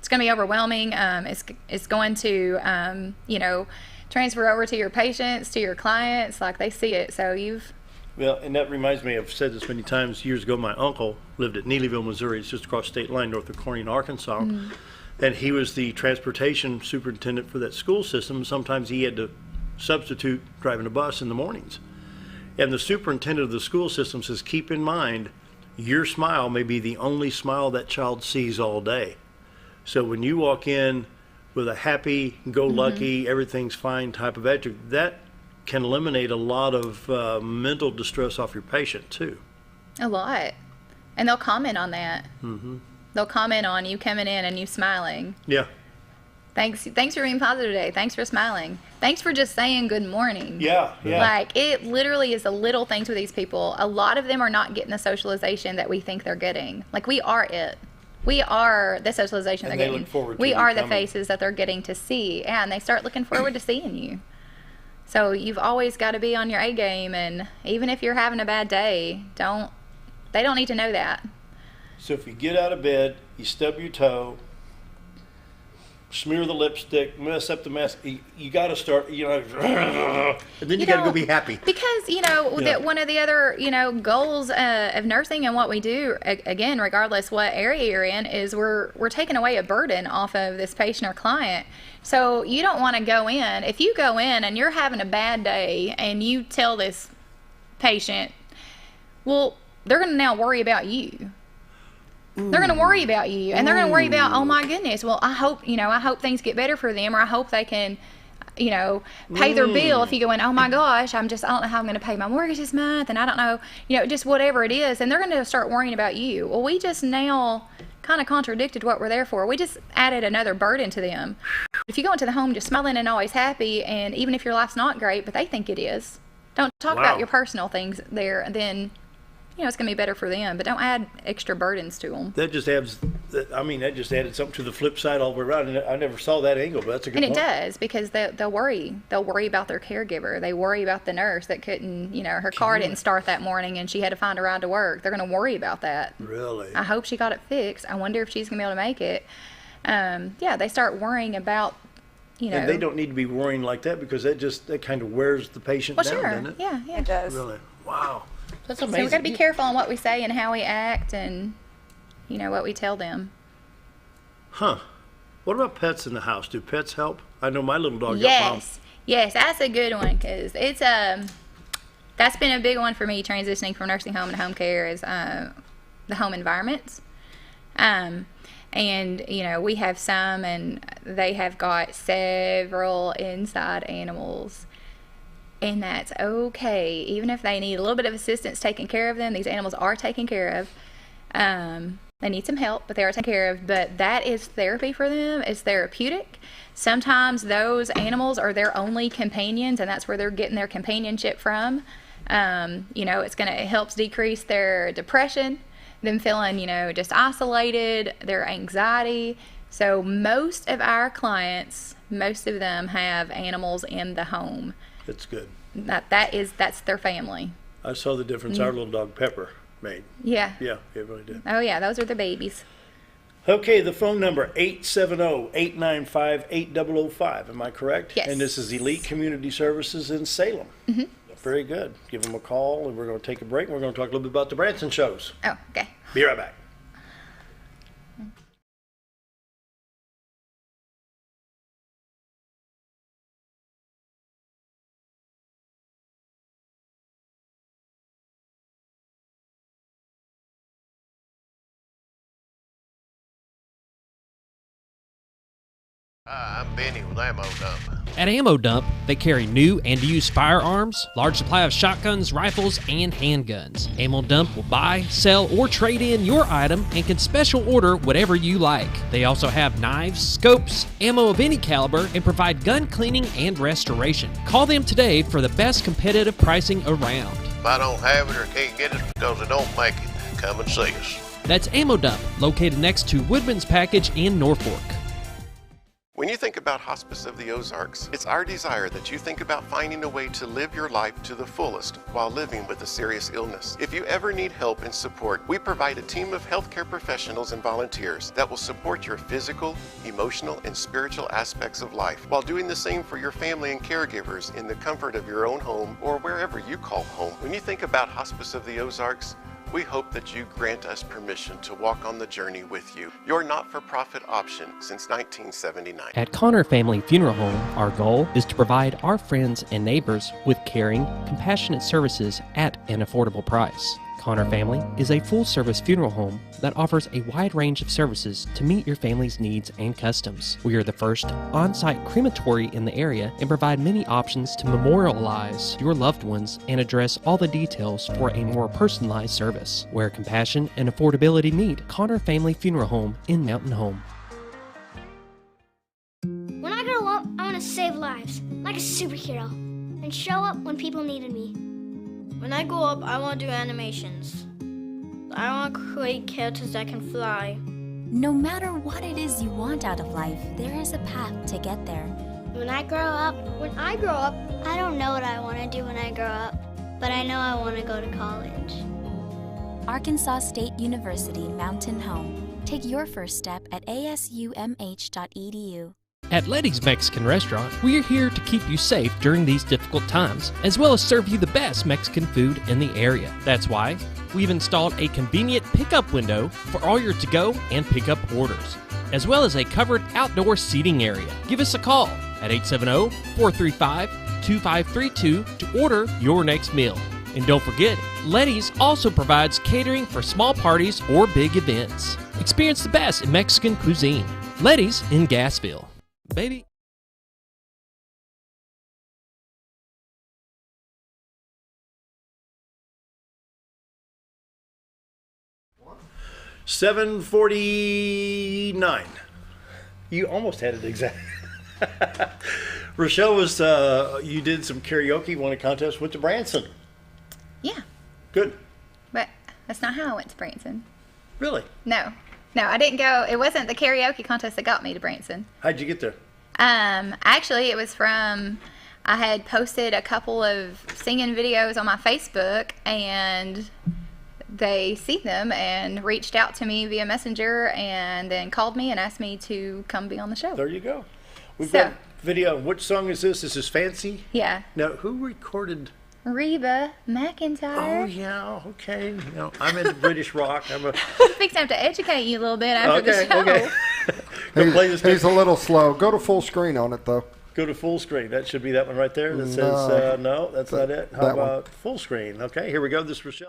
going to be overwhelming. It's going to, you know, transfer over to your patients, to your clients, like they see it. So Well, and that reminds me, I've said this many times, years ago, my uncle lived at Neelyville, Missouri. It's just across state line north of Corning, Arkansas. And he was the transportation superintendent for that school system. Sometimes he had to substitute driving a bus in the mornings. And the superintendent of the school system says, keep in mind, your smile may be the only smile that child sees all day. So when you walk in with a happy-go-lucky, everything's fine type of attitude, that can eliminate a lot of mental distress off your patient, too. a lot. And they'll comment on that. They'll comment on you coming in and you smiling. Yeah. Thanks for being positive today. Thanks for smiling. Thanks for just saying good morning. Yeah. Like, it literally is the little things with these people. A lot of them are not getting the socialization that we think they're getting. Like, we are it. We are the socialization And they're they getting. look forward to We you are the coming. faces that they're getting to see. And they start looking forward to seeing you. So you've always got to be on your A game. And even if you're having a bad day, they don't need to know that. So if you get out of bed, you stub your toe, smear the lipstick, mess up the mess, you got to start, and then you got to go be happy. Because, that one of the other, goals of nursing and what we do, again, regardless what area you're in, is we're taking away a burden off of this patient or client. So you don't want to go in. If you go in and you're having a bad day and you tell this patient, well, they're going to now worry about you. They're going to worry about you, and they're going to worry about, oh my goodness, well, I hope things get better for them, or I hope they can, pay their bill. If you go in, oh my gosh, I don't know how I'm going to pay my mortgage this month, and I don't know, just whatever it is, and they're going to start worrying about you. Well, we just now kind of contradicted what we're there for. We just added another burden to them. If you go into the home just smiling and always happy, and even if your life's not great, but they think it is, don't talk about your personal things there, and then it's going to be better for them, but don't add extra burdens to them. That just adds, that just added something to the flip side all the way around. And I never saw that angle, but that's a good point. And it does, because they'll worry. They'll worry about their caregiver. They worry about the nurse that couldn't, her car didn't start that morning and she had to find a ride to work. They're going to worry about that. Really? I hope she got it fixed. I wonder if she's going to be able to make it. They start worrying about, And they don't need to be worrying like that, because that kind of wears the patient down, doesn't it? Yeah, it does. Really? Wow. That's amazing. So we've got to be careful on what we say and how we act and, what we tell them. Huh. What about pets in the house? Do pets help? I know my little dog got mom. Yes, that's a good one because it's that's been a big one for me transitioning from nursing home to home care is the home environments. And we have some, and they have got several inside animals, and that's okay. Even if they need a little bit of assistance taking care of them, these animals are taken care of. They need some help, but they are taken care of. But that is therapy for them. It's therapeutic. Sometimes those animals are their only companions, and that's where they're getting their companionship from. It helps decrease their depression, them feeling, just isolated, their anxiety. So most of our clients, most of them have animals in the home. That's good. That's their family. I saw the difference our little dog Pepper made. Yeah. Yeah, it really did. Oh, yeah, those are the babies. Okay, the phone number, 870-895-8005. Am I correct? Yes. And this is Elite Community Services in Salem. Mm-hmm. Very good. Give them a call, and we're going to take a break, and we're going to talk a little bit about the Branson shows. Oh, okay. Be right back. Hi, I'm Benny with Ammo Dump. At Ammo Dump, they carry new and used firearms, large supply of shotguns, rifles, and handguns. Ammo Dump will buy, sell, or trade in your item and can special order whatever you like. They also have knives, scopes, ammo of any caliber, and provide gun cleaning and restoration. Call them today for the best competitive pricing around. If I don't have it or can't get it because I don't make it, come and see us. That's Ammo Dump, located next to Woodman's Package in Norfolk. When you think about Hospice of the Ozarks, it's our desire that you think about finding a way to live your life to the fullest while living with a serious illness. If you ever need help and support, we provide a team of healthcare professionals and volunteers that will support your physical, emotional, and spiritual aspects of life while doing the same for your family and caregivers in the comfort of your own home or wherever you call home. When you think about Hospice of the Ozarks, we hope that you grant us permission to walk on the journey with you. Your not-for-profit option since 1979. At Connor Family Funeral Home, our goal is to provide our friends and neighbors with caring, compassionate services at an affordable price. Connor Family is a full-service funeral home that offers a wide range of services to meet your family's needs and customs. We are the first on-site crematory in the area and provide many options to memorialize your loved ones and address all the details for a more personalized service. Where compassion and affordability meet, Connor Family Funeral Home in Mountain Home. When I grow up, I want to save lives, like a superhero, and show up when people needed me. When I grow up, I want to do animations. I want to create characters that can fly. No matter what it is you want out of life, there is a path to get there. When I grow up, I don't know what I want to do when I grow up, but I know I want to go to college. Arkansas State University Mountain Home. Take your first step at asumh.edu. At Letty's Mexican Restaurant, we are here to keep you safe during these difficult times, as well as serve you the best Mexican food in the area. That's why we've installed a convenient pickup window for all your to-go and pickup orders, as well as a covered outdoor seating area. Give us a call at 870-435-2532 to order your next meal. And don't forget, Letty's also provides catering for small parties or big events. Experience the best in Mexican cuisine. Letty's in Gassville. Baby. $7.49. You almost had it exact. Racheal was, you did some karaoke, won a contest, went to Branson. Yeah. Good. But that's not how I went to Branson. Really? No, I didn't go. It wasn't the karaoke contest that got me to Branson. How'd you get there? Actually, it was from, I had posted a couple of singing videos on my Facebook, and they see them and reached out to me via Messenger and then called me and asked me to come be on the show. There you go. We've got video. Which song is this? This is Fancy? Yeah. Now, who recorded? Reba McEntire. Oh, yeah, okay. I'm into British rock. Fixing to have to educate you a little bit after the show. He's a little slow. Go to full screen on it, though. Go to full screen. That should be that one right there that says, no, that's not it. How about full screen? Okay, here we go. This is Racheal.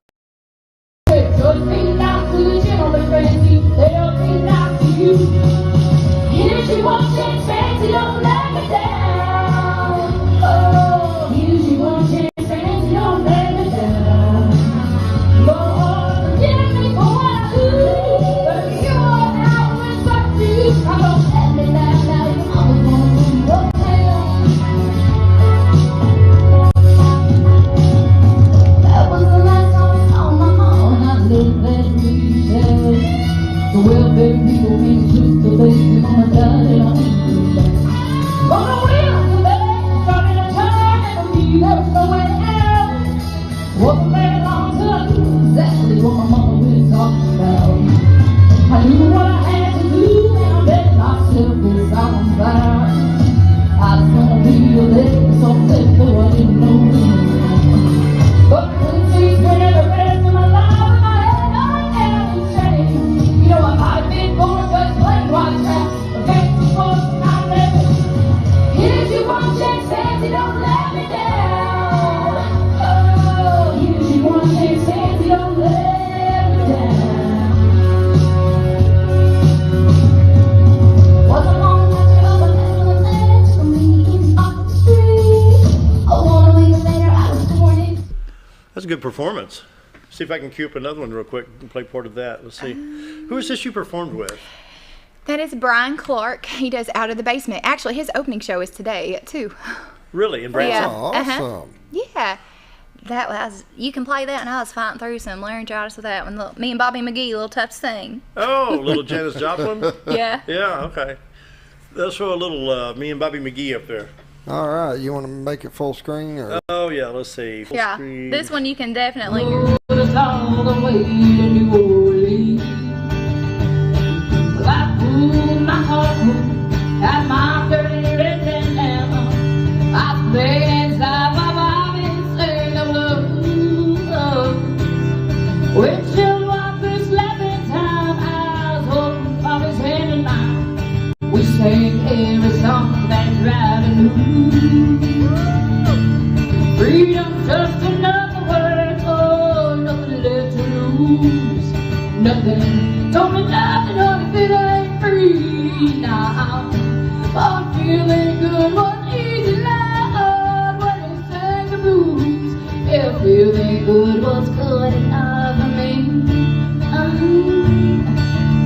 That's a good performance. See if I can cue up another one real quick and play part of that. Let's see. Who is this you performed with? That is Brian Clark. He does Out of the Basement. Actually, his opening show is today at 2. Really? In Branson? Yeah. Awesome. Yeah. That was, you can play that, and I was fighting through some laryngitis with that one. Me and Bobby McGee, a little tough to sing. Oh, little Janis Joplin? Yeah. Yeah, okay. Let's throw a little me and Bobby McGee up there. All right, you want to make it full screen? Or? Oh, yeah, let's see. Full screen. This one you can definitely... Sing every song that's driving freedom, just another word, oh, nothing left to lose, nothing, told me nothing, if it ain't free now, I'm feeling good, what easy love, when you sing the blues, yeah, feeling good, what's good enough for me,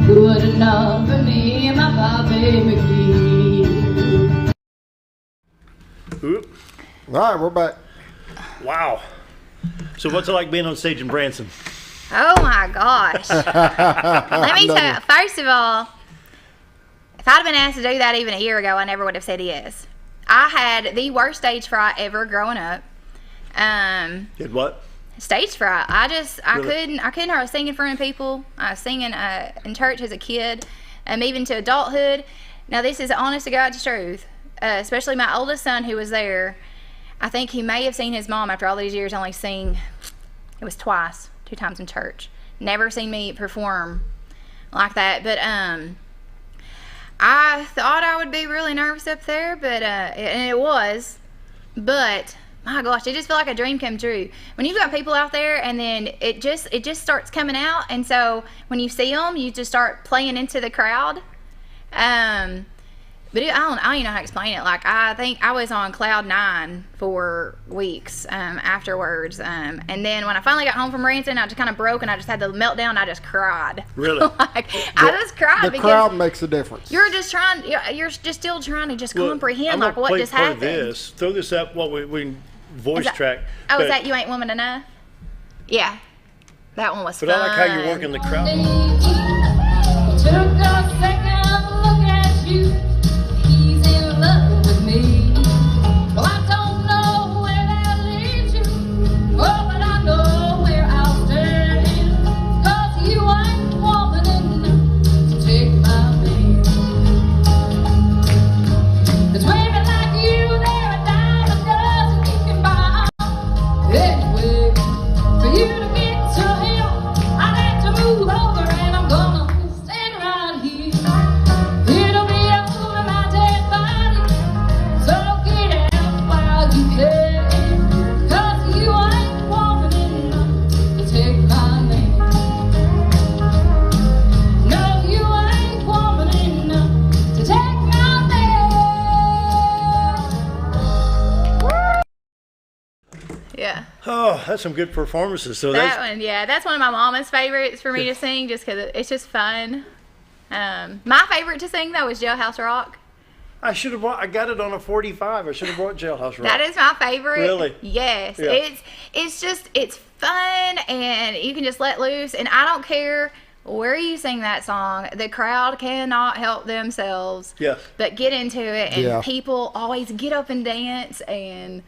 good enough for me, my Bobby McGee. Oop. All right, we're back. Wow. So what's it like being on stage in Branson? Oh my gosh. Let me tell you, first of all, if I'd have been asked to do that even a year ago, I never would have said yes. I had the worst stage fright ever growing up. Did what? Stage fright. I Really? couldn't hardly sing in front of people. I was singing in church as a kid, even to adulthood. Now this is honest to God's truth. Especially my oldest son who was there. I think he may have seen his mom after all these years only sing, it was twice, 2 times in church. Never seen me perform like that. But I thought I would be really nervous up there, but and it was. But my gosh, it just felt like a dream come true. When you've got people out there and then it just starts coming out, and so when you see them, you just start playing into the crowd. But I don't even know how to explain it. Like, I think I was on cloud 9 for weeks afterwards. And then when I finally got home from Branson, I just kind of broke and I just had the meltdown. And I just cried. Really? I just cried the because crowd makes a difference. You're just still trying to just comprehend like what just happened. This. Throw this up while we voice track. Oh, is that You Ain't Woman Enough? Yeah. That one was fun. But I like how you're working the crowd. Took a second look at you. He's in love with me. Well, I don't know where that leads you. Oh, but I know where I'll stand. 'Cause you ain't woman enough to take my man. 'Cause women like you, they're a dime a dozen you can buy. Anyway, for you to get to him, I had to move over and I'm going. Oh, that's some good performances. So That one, yeah, that's one of my mama's favorites for me to sing, just because it's just fun. My favorite to sing though is Jailhouse Rock. I should have brought. I got it on a 45. I should have brought Jailhouse Rock. That is my favorite. Really? Yes. Yeah. It's fun, and you can just let loose. And I don't care where you sing that song, the crowd cannot help themselves. Yeah. But get into it, and people always get up and dance, and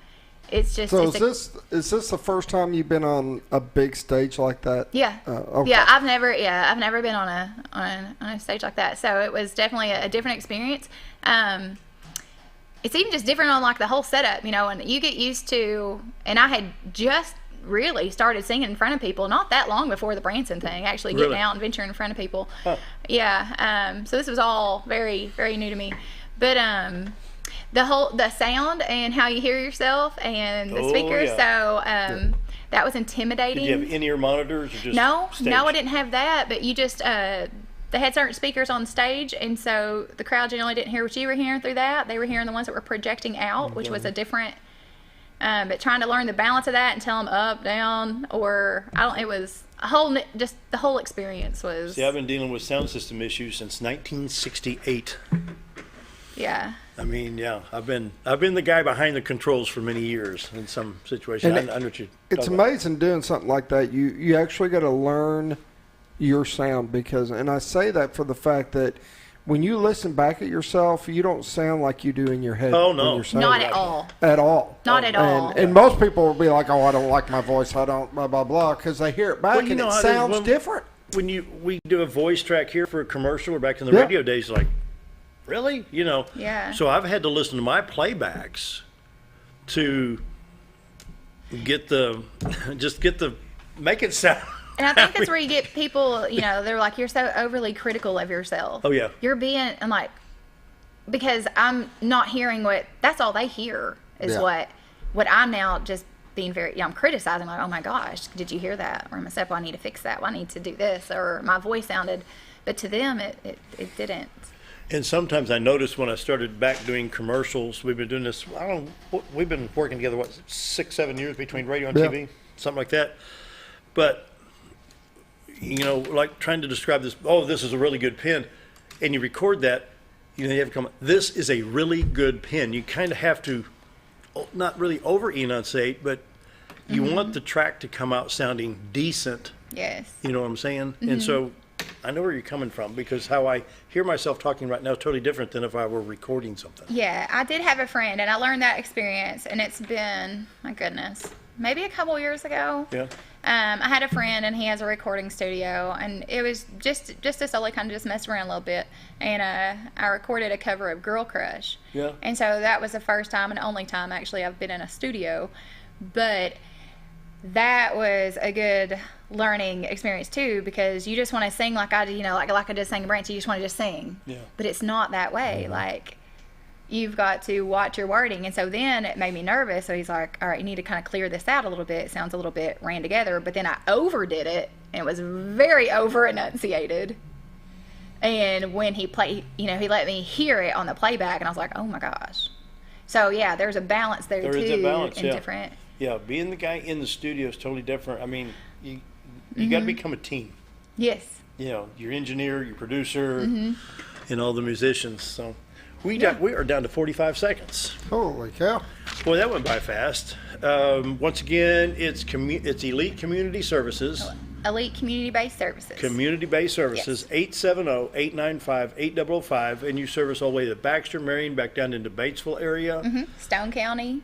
it's just. So is this the first time you've been on a big stage like that? Yeah. Okay. Yeah, I've never been on a stage like that. So it was definitely a different experience. It's even just different on like the whole setup, and you get used to, and I had just really started singing in front of people not that long before the Branson thing, actually getting out and venturing in front of people. Huh. Yeah. So this was all very, very new to me. But the sound and how you hear yourself and the speakers, so that was intimidating. Did you have in-ear monitors or just No, stage? I didn't have that, but you just they had certain speakers on stage, and so the crowd generally didn't hear what you were hearing through that. They were hearing the ones that were projecting out, which was a different. But trying to learn the balance of that and tell them up, down, or it was a whole. Just the whole experience was. See, I've been dealing with sound system issues since 1968. Yeah. I mean, yeah, I've been the guy behind the controls for many years in some situations. I know what you. It's amazing doing something like that. You actually got to learn your sound, because, and I say that for the fact that when you listen back at yourself, you don't sound like you do in your head. Oh, no. Not at all. At all. Not at all. And most people will be like, oh, I don't like my voice. I don't, blah, blah, blah, because they hear it back and it sounds different. When we do a voice track here for a commercial or back in the radio days, like, really? Yeah. So I've had to listen to my playbacks to make it sound. And I think that's where you get people, they're like, you're so overly critical of yourself. Oh, yeah. I'm like, because I'm not hearing that's all they hear is what I'm now just being I'm criticizing, like, oh my gosh, did you hear that? Or I messed up, I need to fix that. Well, I need to do this. Or my voice sounded, but to them, it didn't. And sometimes I noticed when I started back doing commercials, we've been doing this, we've been working together, 6-7 years between radio and TV, something like that. But, like trying to describe this, this is a really good pen, and you record that, you have to come, this is a really good pen. You kind of have to, not really over-enunciate, but you want the track to come out sounding decent. Yes. You know what I'm saying? And so I know where you're coming from, because how I hear myself talking right now is totally different than if I were recording something. Yeah, I did have a friend, and I learned that experience, and it's been, my goodness, maybe a couple years ago. Yeah. I had a friend, and he has a recording studio, and it was just to solely kind of just mess around a little bit, and I recorded a cover of Girl Crush. Yeah. And so that was the first time and only time, actually, I've been in a studio, but that was a good learning experience too, because you just want to sing like I did, like I just sang Branch. You just want to just sing. Yeah. But it's not that way. Like, you've got to watch your wording, and so then it made me nervous. So he's like, "All right, you need to kind of clear this out a little bit. It sounds a little bit ran together." But then I overdid it, and it was very over enunciated. And when he played, he let me hear it on the playback, and I was like, "Oh my gosh!" So yeah, there's a balance there too. There is a balance, and different. Yeah, being the guy in the studio is totally different. I mean, you got to become a team. Yes. Your engineer, your producer, and all the musicians. So we are down to 45 seconds. Holy cow! Boy, that went by fast. Once again, it's Elite Community Services. Elite Community-Based Services. Community-Based Services, yes. 870-895-8005, and you service all the way to Baxter, Marion, back down into Batesville area. Stone County.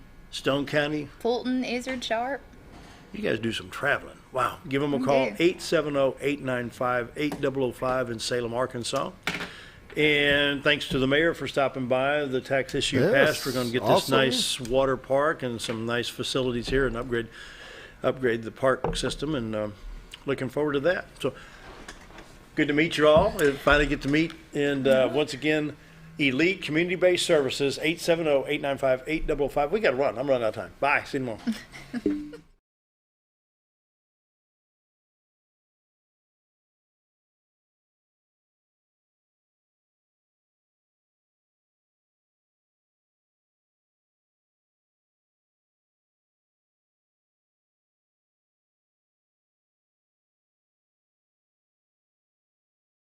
Fulton, Izzard, Sharp. You guys do some traveling. Wow. Give them a call, 870-895-8005 in Salem, Arkansas. And thanks to the mayor for stopping by. The tax issue passed. We're going to get this nice water park and some nice facilities here and upgrade the park system, and looking forward to that. So good to meet you all. Finally get to meet. And once again, Elite Community-Based Services, 870-895-8005. We got to run. I'm running out of time. Bye. See you tomorrow.